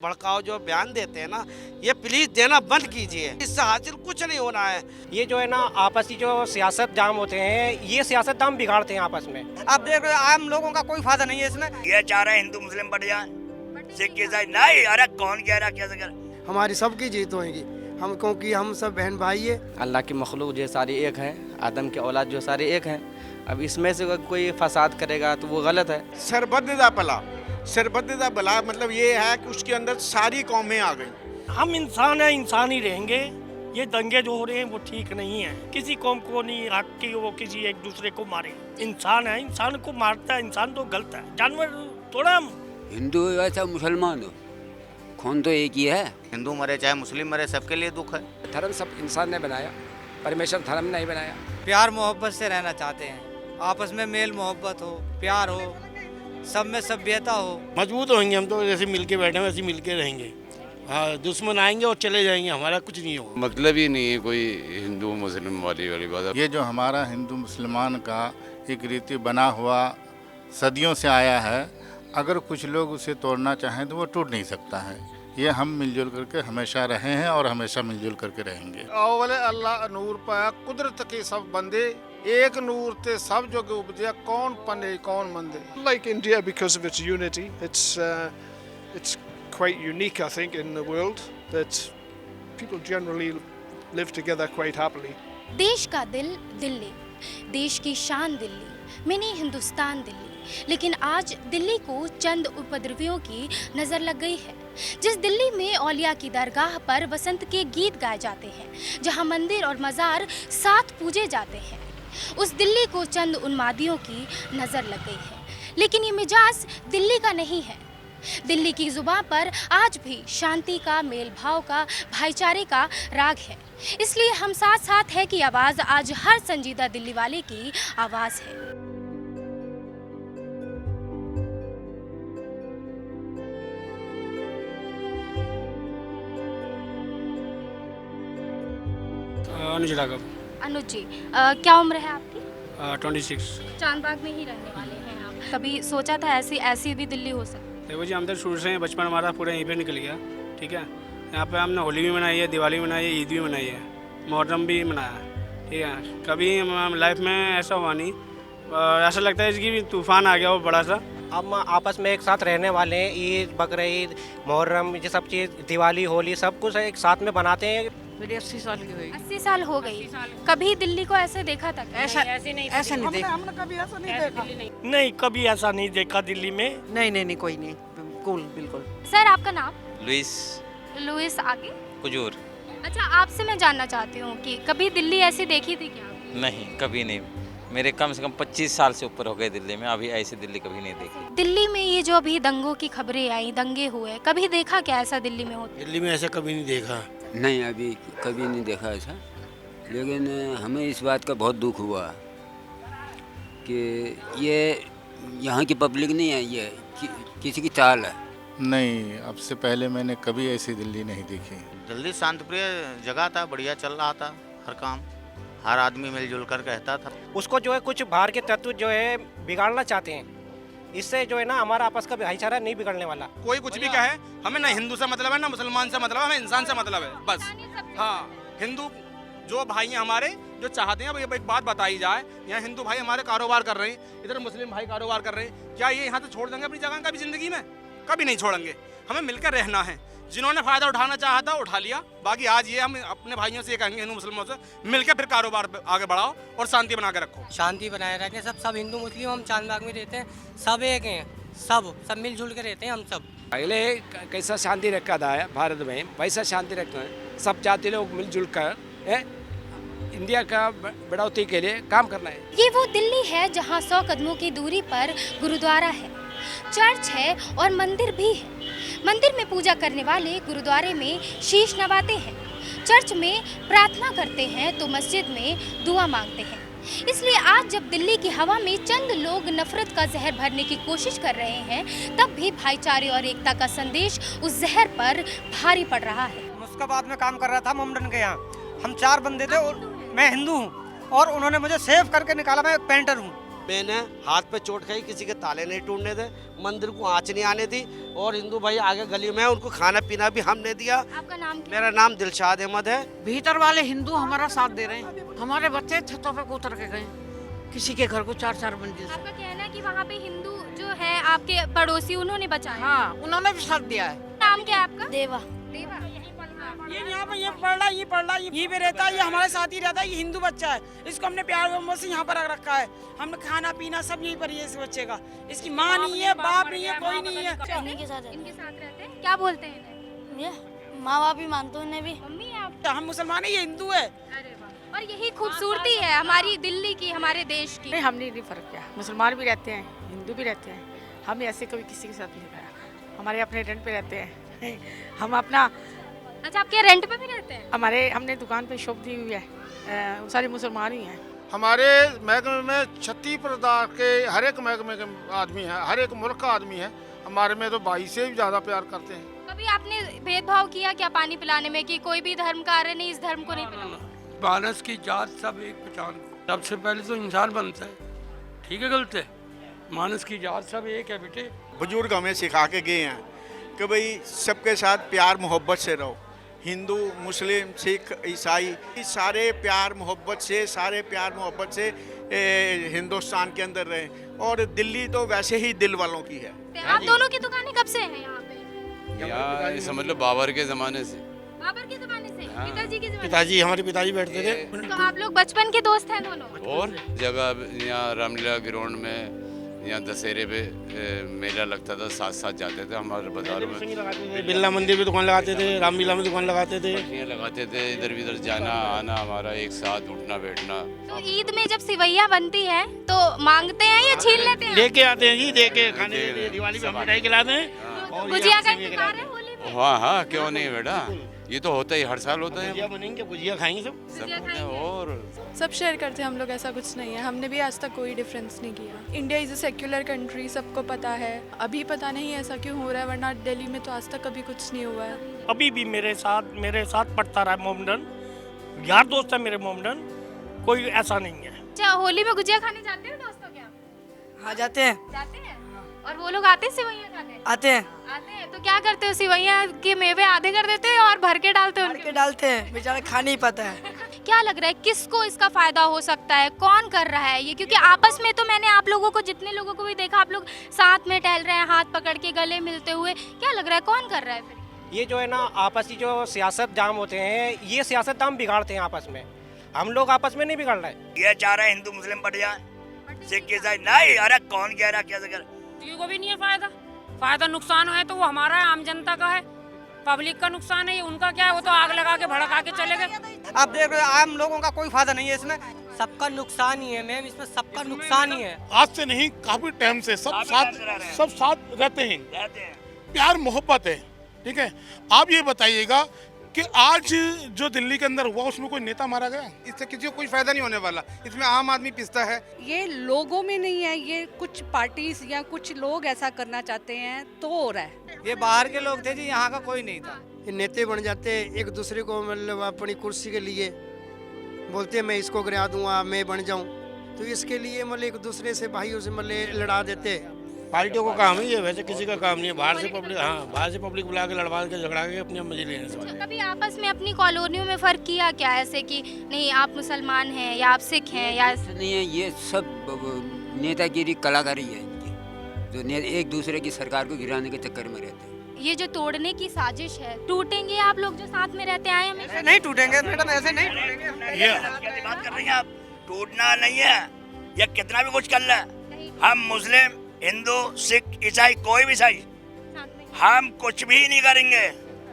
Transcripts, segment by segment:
भड़काऊ जो बयान देते हैं ना, ये प्लीज देना बंद कीजिए। इससे हासिल कुछ नहीं होना है। ये जो है ना आपसी जो सियासत दाम होते हैं, ये सियासत दाम बिगाड़ते हैं आपस में। अब देख रहे आम लोगों का कोई फायदा नहीं है इसमें। ये चाह रहे हैं हिंदू मुस्लिम बढ़ जाए, सिख ईसाई नहीं। अरे कौन कह रहा कैसे कर? हमारी सबकी जीत होगी, हम क्योंकि हम सब बहन भाई है। अल्लाह की मखलूक जो सारी एक है, आदम के औलाद जो सारे एक हैं। अब इसमें से कोई फसाद करेगा तो वो गलत है। सरबद्दा भला, सरबद्दा भला मतलब ये है कि उसके अंदर सारी कौमें आ गई। हम इंसान हैं, इंसान ही रहेंगे। ये दंगे जो हो रहे हैं वो ठीक नहीं है। किसी कौम को नहीं हक कि वो किसी एक दूसरे को मारे। इंसान है, इंसान को मारता है इंसान तो गलत है, जानवर थोड़ा। हम हिंदू हो या मुसलमान हो, खून तो एक ही है। हिंदू मरे चाहे मुस्लिम मरे, सबके लिए दुख है। धर्म सब इंसान ने बनाया, परमेश्वर धर्म नहीं बनाया। प्यार मोहब्बत से रहना चाहते हैं, आपस में मेल मोहब्बत हो, प्यार हो, सब में सभ्यता हो। मजबूत होंगे हम तो, जैसे मिलके बैठे वैसे मिलके रहेंगे। हाँ, दुश्मन आएंगे और चले जाएंगे, हमारा कुछ नहीं होगा। मतलब ही नहीं है कोई हिंदू मुस्लिम वाली बात। ये जो हमारा हिंदू मुसलमान का एक रीति बना हुआ सदियों से आया है, अगर कुछ लोग उसे तोड़ना चाहें तो वो टूट नहीं सकता है। ये हम मिलजुल करके हमेशा रहे हैं और हमेशा मिलजुल करके रहेंगे। अव्वल अल्लाह नूर पाया, कुदरत के सब बंदे एक नूर ते सब जो उपजया, कौन पने कौन मंदे। Like India, because of its unity, it's quite unique, I think, in the world that people generally live together quite happily. देश का दिल दिल्ली, देश की शान दिल्ली, मिनी हिंदुस्तान दिल्ली। लेकिन आज दिल्ली को चंद उपद्रवियों की नज़र लग गई है। जिस दिल्ली में औलिया की दरगाह पर वसंत के गीत गाए जाते हैं, जहां मंदिर और मज़ार साथ पूजे जाते हैं, उस दिल्ली को चंद उन्मादियों की नज़र लग गई है। लेकिन ये मिजाज दिल्ली का नहीं है। दिल्ली की जुबान पर आज भी शांति का, मेल भाव का, भाईचारे का राग है। इसलिए हम साथ साथ है की आवाज़ आज हर संजीदा दिल्ली वाले की आवाज़ है। अनुज राघव। अनुज जी, क्या उम्र है आपकी? 26। चांदबाग में ही रहने वाले हैं आप। कभी सोचा था ऐसी भी दिल्ली हो सकती? देखो जी, हम तो शुरू से बचपन हमारा पूरा यहीं पे निकल गया। ठीक है, यहाँ पे हमने होली भी मनाई है, दिवाली भी मनाई है, ईद भी मनाई है, मुहर्रम भी मनाया। ठीक है, कभी लाइफ में ऐसा हुआ नहीं। ऐसा लगता है कि तूफान आ गया वो बड़ा सा। हम आपस में एक साथ रहने वाले हैं। ईद, बकरीद, मुहर्रम, ये सब चीज़, दिवाली, होली सब कुछ एक साथ में बनाते हैं। मेरी 80 साल की हुई। 80 साल हो गई। कभी दिल्ली को ऐसे देखा था? ऐसा नहीं देखा। हमने कभी ऐसा नहीं देखा। नहीं, कभी ऐसा नहीं देखा दिल्ली में। नहीं कोई नहीं, कूल बिल्कुल। सर, आपका नाम? लुइस आगे कुजूर। अच्छा, आपसे मैं जानना चाहती हूँ कि कभी दिल्ली ऐसी देखी थी क्या? नहीं, कभी नहीं। मेरे कम से कम 25 साल से ऊपर हो गए दिल्ली में, अभी ऐसी दिल्ली कभी नहीं देखी। दिल्ली में ये जो अभी दंगों की खबरें आई, दंगे हुए, कभी देखा क्या ऐसा दिल्ली में होता? दिल्ली में ऐसा कभी नहीं देखा। नहीं, अभी कभी नहीं देखा ऐसा। लेकिन हमें इस बात का बहुत दुख हुआ कि ये यहाँ की पब्लिक नहीं है, ये किसी की चाल है। नहीं, अब से पहले मैंने कभी ऐसी दिल्ली नहीं देखी। दिल्ली शांतिप्रिय जगह था, बढ़िया चल रहा था हर काम, हर आदमी मिलजुल कर रहता था। उसको जो है कुछ बाहर के तत्व जो है बिगाड़ना चाहते हैं। इससे जो है ना हमारा आपस का भाईचारा नहीं बिगड़ने वाला। कोई कुछ भी कहे, हमें ना हिंदू से मतलब है ना मुसलमान से मतलब है, हमें इंसान से मतलब है बस। हाँ, हिंदू जो भाई हैं हमारे, जो चाहते हैं, अब एक बात बताई जाए, यहाँ हिंदू भाई हमारे कारोबार कर रहे हैं, इधर मुस्लिम भाई कारोबार कर रहे हैं, क्या ये यहाँ से छोड़ देंगे अपनी जगह कभी जिंदगी में? कभी नहीं छोड़ेंगे। हमें मिलकर रहना है। जिन्होंने फायदा उठाना चाहा था उठा लिया। बाकी आज ये हम अपने भाइयों से ये कहेंगे, हिंदू मुसलमानों से मिलकर फिर कारोबार आगे बढ़ाओ और शांति बना के रखो। शांति बनाए रखें। सब हिंदू मुस्लिम हम चांदबाग में रहते हैं, सब एक हैं, सब मिलजुल के रहते हैं हम सब। पहले कैसा शांति रखा था भारत में, वैसा शांति रखना है। सब जाति लोग मिलजुल कर इंडिया का बढ़ोतरी के लिए काम करना है। ये वो दिल्ली है जहाँ 100 कदमों की दूरी पर गुरुद्वारा है, चर्च है और मंदिर भी है। मंदिर में पूजा करने वाले गुरुद्वारे में शीश नवाते हैं, चर्च में प्रार्थना करते हैं तो मस्जिद में दुआ मांगते हैं। इसलिए आज जब दिल्ली की हवा में चंद लोग नफरत का जहर भरने की कोशिश कर रहे हैं, तब भी भाईचारे और एकता का संदेश उस जहर पर भारी पड़ रहा है। मुस्काबाद में काम कर रहा था मोमडन के यहाँ। हम 4 बंदे थे और मैं हिंदू हूँ और उन्होंने मुझे सेव करके निकाला। मैं एक पेंटर हूँ मैंने हाथ पे चोट खाई, किसी के ताले नहीं टूटने दे, मंदिर को आँच नहीं आने दी, और हिंदू भाई आगे गली में उनको खाना पीना भी हमने दिया। आपका नाम क्या? मेरा नाम दिलशाद अहमद है। भीतर वाले हिंदू हमारा साथ दे रहे हैं। हमारे बच्चे छतों पे उतर के गए, किसी के घर को 4-4 मंजिल से। आपका कहना है कि वहाँ पे हिंदू जो है आपके पड़ोसी उन्होंने बचाया? हाँ, उन्होंने भी साथ दिया है। नाम क्या है आपका? देवा। देवा। ये यहाँ पे ये पढ़ रहा है, यहीं पे रहता है, ये हमारे साथ ही रहता है। ये हिंदू बच्चा है, इसको हमने प्यार मोहब्बत से यहाँ पर रख रखा है। हमने खाना पीना सब यहीं पर ही है इस बच्चे का। इसकी माँ नहीं है, बाप नहीं है, कोई नहीं है। इन्हीं के साथ रहते हैं। क्या बोलते हैं इन्हें? ये माँ बाप ही मानते हैं इन्हें भी। मम्मी है आप? हम मुसलमान है, ये हिंदू है। अरे वाह, और यही खूबसूरती है हमारी दिल्ली की, हमारे देश की। नहीं, हमने नहीं फर्क किया। मुसलमान भी रहते हैं, हिंदू भी रहते हैं। हम ऐसे कभी किसी के साथ नहीं करा। हमारे अपने रेंट पे रहते हैं हम अपना। अच्छा, आपके रेंट पे भी रहते हैं? हमने दुकान पे शॉप दी हुई है, वो सारे मुसलमान ही हैं। हमारे महकमे में 36 प्रकार के हर एक महकमे के आदमी हैं, हर एक मुल्क का आदमी है। हमारे में तो भाई से भी ज़्यादा प्यार करते हैं। कभी आपने भेदभाव किया क्या पानी पिलाने में, कि कोई भी धर्म का आ रहे नहीं, इस धर्म को नहीं पिलाना? मानस की जात सब एक पहचान। सबसे पहले तो इंसान बनता है, ठीक है, गलत है। मानस की जात सब एक है बेटे। बुजुर्ग हमें सिखा के गए हैं कि भाई सबके साथ प्यार मोहब्बत से रहो। हिंदू, मुस्लिम, सिख, ईसाई, सारे प्यार मोहब्बत से हिंदुस्तान के अंदर रहे। और दिल्ली तो वैसे ही दिल वालों की है। आप दोनों की दुकानें कब से हैं यहाँ पे? यहाँ समझ लो बाबर के ज़माने से। बाबर के ज़माने से? पिताजी के ज़माने? पिताजी, हमारे पिताजी बैठते थे। तो आप लोग बचपन के दोस्त हैं दोनों? और जगह यहाँ रामलीला ग्राउंड में, यहाँ दशहरे पे मेला लगता था, साथ साथ जाते थे हमारे बाजार में। बिरला मंदिर में दुकान लगाते थे, रामलीला में दुकान लगाते थे। लगाते थे, इधर उधर जाना आना हमारा एक साथ, उठना बैठना। तो ईद में जब सिवैयाँ बनती है तो मांगते हैं या छीन लेते हैं? लेके आते हैं जी, देके खाने के लिए। दिवाली पे हम मिठाई खिलाते हैं। गुजिया का इंतजार है होली में? हाँ हाँ, क्यों नहीं बेटा, ये तो होता ही, हर साल होता है। गुजिया बनेंगे, गुजिया खाएंगे सब। और सब शेयर करते हैं हम लोग, ऐसा कुछ नहीं है। हमने भी आज तक कोई डिफरेंस नहीं किया। India is a secular country, सबको पता है। अभी पता नहीं ऐसा क्यों हो रहा है, वरना दिल्ली में तो आज तक कभी कुछ नहीं हुआ है। अभी भी मेरे साथ पढ़ता रहा मोमडन, यार दोस्त है मेरे मोमडन, कोई ऐसा नहीं है। अच्छा, होली में गुजिया खाने जाते हैं दोस्तों क्या? हाँ, जाते हैं। जाते हैं? और वो लोग आते हैं सिवैयाँ खाने? आते हैं। आते हैं तो क्या करते हो? सिवैयाँ के मेवे आधे कर देते हैं और भर के डालते हैं? भर के डालते हैं, बेचारे खा नहीं पाता है। क्या लग रहा है किसको इसका फायदा हो सकता है, कौन कर रहा है ये? क्योंकि आपस में तो मैंने आप लोगों को, जितने लोगों को भी देखा, आप लोग साथ में टहल रहे हैं, हाथ पकड़ के, गले मिलते हुए। क्या लग रहा है कौन कर रहा है फिर ये जो है ना, आपसी जो सियासत दाम होते हैं, ये सियासत दाम बिगाड़ते हैं आपस में। हम लोग आपस में नहीं बिगाड़ रहे। ये चाह रहे हिंदू मुस्लिम बढ़ जाए, सिख ईसाई नहीं। अरे कौन कह रहा, कैसे कर? को भी नहीं है फायदा नुकसान है तो वो हमारा है, आम जनता का है, पब्लिक का नुकसान है। उनका क्या है, वो तो आग लगा के भड़का के चले गए। आप देख रहे हैं, आम लोगों का कोई फायदा नहीं है इसमें, सबका नुकसान ही है मैम, इसमें सबका नुकसान ही है। आज से नहीं, काफी टाइम से सब साथ रहते हैं, प्यार मोहब्बत है, ठीक है। आप ये बताइएगा कि आज जो दिल्ली के अंदर हुआ उसमें कोई नेता मारा गया? इससे किसी को कोई फायदा नहीं होने वाला, इसमें आम आदमी पिसता है। ये लोगों में नहीं है, ये कुछ पार्टीज या कुछ लोग ऐसा करना चाहते हैं तो हो रहा है। ये बाहर के लोग थे जी, यहाँ का कोई नहीं था। ये नेता बन जाते एक दूसरे को, मतलब अपनी कुर्सी के लिए बोलते हैं मैं इसको गिरा दूंगा, मैं बन जाऊं, तो इसके लिए मतलब एक दूसरे से भाइयों से मतलब लड़ा देते। पार्टियों का काम ही है, वैसे किसी का काम नहीं है। बाहर से पब्लिक बुला के लड़वा के झगड़ा के अपने मजे लेने से। कभी आपस में अपनी कॉलोनियों में फर्क किया क्या, ऐसे कि नहीं आप मुसलमान हैं या आप सिख हैं या नहीं है? ये सब नेतागिरी कलाकारी है इनकी, जो एक दूसरे की सरकार को गिराने के चक्कर में रहते हैं। ये जो तोड़ने की साजिश है, टूटेंगे आप लोग जो साथ में रहते आए हमेशा? नहीं टूटेंगे मैडम, ऐसे नहीं टूटेंगे। ये बात कर रही हैं आप, टूटना नहीं है। ये कितना भी कुछ कर ले, हम मुस्लिम, हिंदू, सिख, ईसाई, कोई भी ईसाई, हम कुछ भी नहीं करेंगे।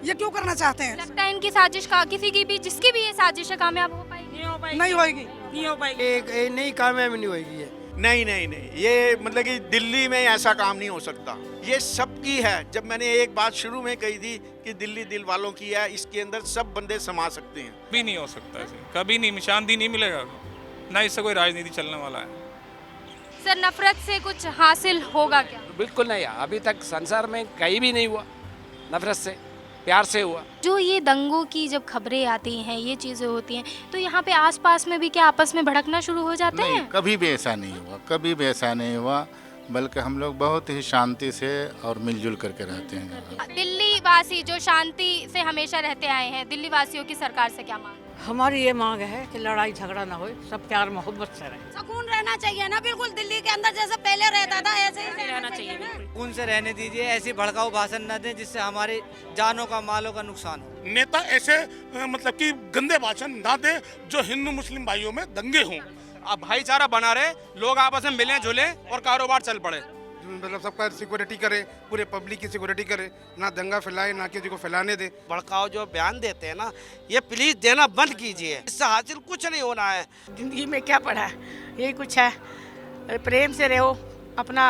ये क्यों करना चाहते हैं? लगता है इनकी साजिश का, किसी की भी, जिसकी भी ये साजिश है, कामयाब हो पाएगी? नहीं हो पाएगी। एक नहीं, कामयाब नहीं होगी ये। नहीं, ये मतलब कि दिल्ली में ऐसा काम नहीं हो सकता। ये सबकी है। जब मैंने एक बात शुरू में कही थी कि दिल्ली दिल वालों की है, इसके अंदर सब बंदे समा सकते हैं। भी नहीं हो सकता ऐसे, कभी नहीं, निशानदी नहीं मिलेगा ना, इससे कोई राजनीति चलने वाला है। सर, नफरत से कुछ हासिल होगा क्या? बिल्कुल नहीं, अभी तक संसार में कहीं भी नहीं हुआ नफरत से। प्यार से हुआ। जो ये दंगों की जब खबरें आती हैं, ये चीज़ें होती हैं, तो यहाँ पे आसपास में भी क्या आपस में भड़कना शुरू हो जाते नहीं, हैं? कभी भी ऐसा नहीं हुआ, कभी भी ऐसा नहीं हुआ, बल्कि हम लोग बहुत ही शांति से और मिलजुल करके रहते हैं। दिल्ली वासी जो शांति से हमेशा रहते आए हैं, दिल्ली वासियों की सरकार से क्या मांग? हमारी ये मांग है कि लड़ाई झगड़ा ना हो, सब प्यार मोहब्बत से रहे। सुकून रहना चाहिए ना, बिल्कुल दिल्ली के अंदर जैसे पहले रहता था ऐसे ही रहना चाहिए ना। सुकून से रहने दीजिए, ऐसी भड़काऊ भाषण न दें जिससे हमारे जानों का मालों का नुकसान हो। नेता ऐसे मतलब कि गंदे भाषण ना दे जो हिंदू मुस्लिम भाइयों में दंगे हों। अब भाईचारा बना रहे, लोग आपस में मिलें जुलें और कारोबार चल पड़े। मतलब सबका सिक्योरिटी करे, पूरे पब्लिक की सिक्योरिटी करे, ना दंगा फैलाए, ना किसी को फैलाने दे। भड़काऊ जो बयान देते हैं ना, ये प्लीज देना बंद कीजिए, इससे हासिल कुछ नहीं होना है। जिंदगी में क्या पड़ा है, यही कुछ है, प्रेम से रहो, अपना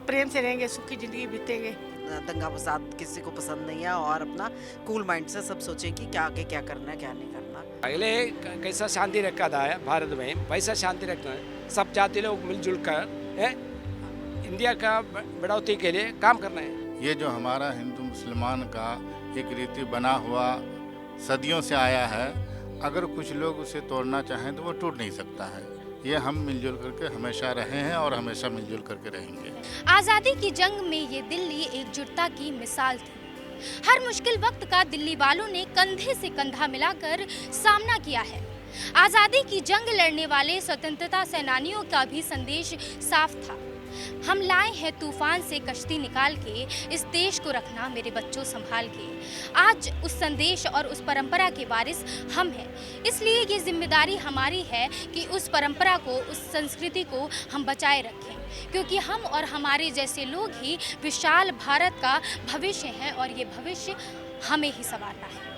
प्रेम से रहेंगे, सुखी जिंदगी बीतेंगे। दंगा फसाद किसी को पसंद नहीं है और अपना कूल माइंड से सब सोचें कि क्या आगे क्या करना है क्या नहीं करना। पहले कैसा शांति रखा था भारत में, वैसा शांति रखना है। सब जाति लोग मिलजुल कर इंडिया का बढ़ोतरी के लिए काम करना है। ये जो हमारा हिंदू मुसलमान का एक रीति बना हुआ सदियों से आया है, अगर कुछ लोग उसे तोड़ना चाहें तो वो टूट नहीं सकता है। ये हम मिलजुल करके हमेशा रहे हैं और हमेशा मिलजुल करके रहेंगे। आज़ादी की जंग में ये दिल्ली एकजुटता की मिसाल थी। हर मुश्किल वक्त का दिल्ली वालों ने कंधे से कंधा मिलाकर सामना किया है। आज़ादी की जंग लड़ने वाले स्वतंत्रता सेनानियों का भी संदेश साफ था। हम लाए हैं तूफान से कश्ती निकाल के, इस देश को रखना मेरे बच्चों संभाल के। आज उस संदेश और उस परंपरा के वारिस हम हैं, इसलिए ये जिम्मेदारी हमारी है कि उस परंपरा को, उस संस्कृति को हम बचाए रखें, क्योंकि हम और हमारे जैसे लोग ही विशाल भारत का भविष्य हैं और ये भविष्य हमें ही संवारना है।